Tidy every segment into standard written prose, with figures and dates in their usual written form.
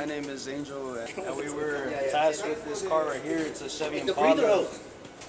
My name is Angel, and we were tasked with this car right here. It's a Chevy Impala.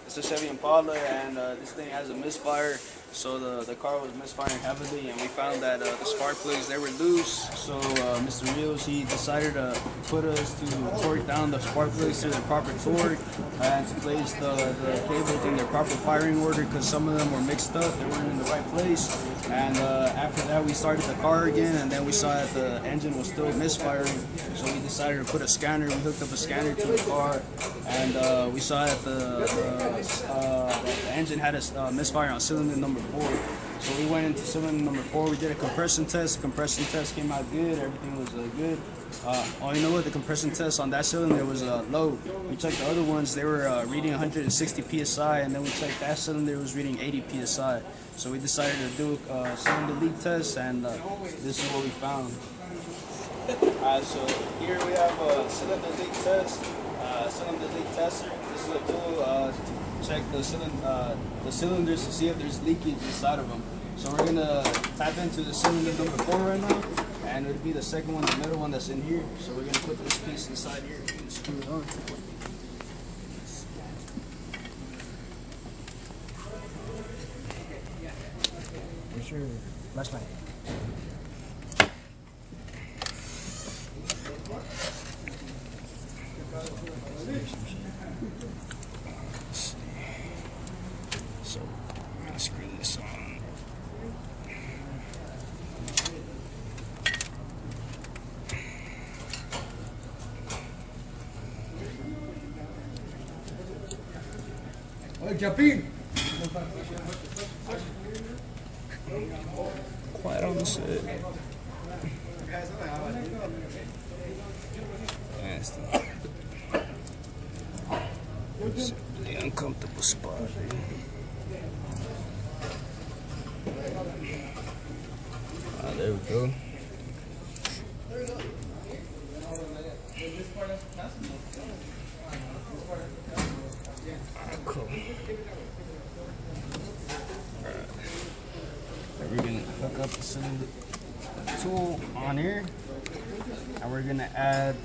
It's a Chevy Impala, and this thing has a misfire. So the car was misfiring heavily, and we found that the spark plugs, they were loose. So Mr. Rios, he decided to put us to torque down the spark plugs to their proper torque and to place the cables in their proper firing order, because some of them were mixed up, they weren't in the right place. And after that, we started the car again, and then we saw that the engine was still misfiring. So we decided to put a scanner. We hooked up a scanner to the car, and we saw that the engine had a misfire on cylinder number 4. So we went into cylinder number 4. We did a compression test. The compression test came out good. Everything was good. You know what? The compression test on that cylinder was low. We checked the other ones. They were reading 160 psi, and then we checked that cylinder, it was reading 80 psi. So we decided to do a cylinder leak test, and this is what we found. Alright, so here we have a cylinder leak test. Cylinder leak tester. This is a tool to check the cylinders to see if there's leakage inside of them. So we're gonna tap into the cylinder number 4 right now, and it'll be the second one, the middle one that's in here. So we're gonna put this piece inside here and screw it on. Where's your flashlight? So we're gonna screw this on. Hey, Chapin! Quiet on the set. It's a really uncomfortable spot. There we go. Cool. Alright. We're gonna hook up the cylinder tool on here, and we're gonna add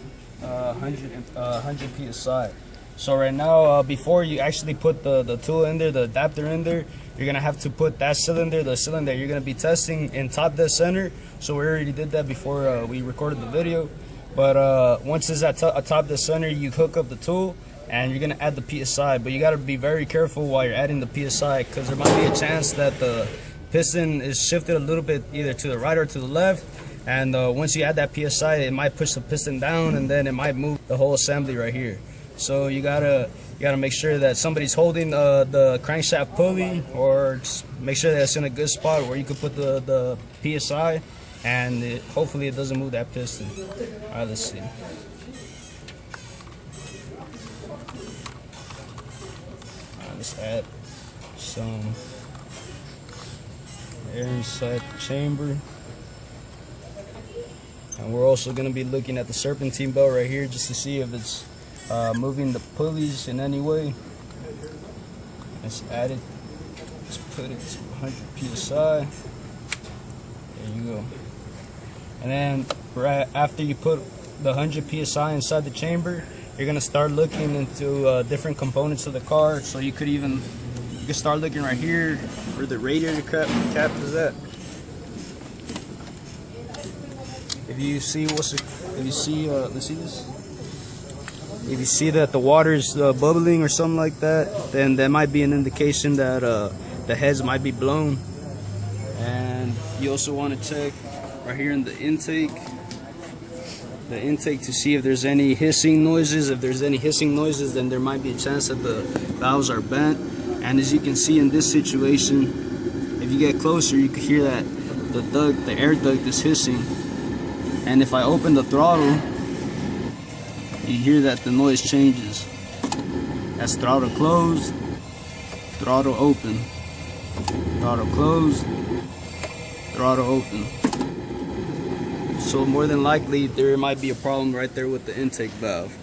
100 psi. So right now, before you actually put the tool in there, the adapter in there, you're gonna have to put that cylinder, the cylinder you're gonna be testing, in top dead center. So we already did that before we recorded the video. But once it's at top dead center, you hook up the tool, and you're gonna add the psi. But you gotta be very careful while you're adding the psi, because there might be a chance that the piston is shifted a little bit either to the right or to the left, and once you add that psi, it might push the piston down, and then it might move the whole assembly right here. So you gotta make sure that somebody's holding the crankshaft pulley, or just make sure that it's in a good spot where you can put the psi, and hopefully it doesn't move that piston. All right, let's see. Let's add some air inside the chamber, and we're also going to be looking at the serpentine belt right here just to see if it's moving the pulleys in any way. Let's add it. Let's put it to 100 psi. There you go. And then right after you put the 100 psi inside the chamber, you're gonna start looking into different components of the car. So you can start looking right here where the radiator cap is at. If you see let's see this. If you see that the water's bubbling or something like that, then that might be an indication that the heads might be blown. And you also want to check right here in the intake to see if there's any hissing noises. If there's any hissing noises, then there might be a chance that the valves are bent. And as you can see in this situation, if you get closer, you can hear that the air duct is hissing. And if I open the throttle, you hear that the noise changes. That's throttle closed, throttle open, throttle closed, throttle open. So more than likely there might be a problem right there with the intake valve.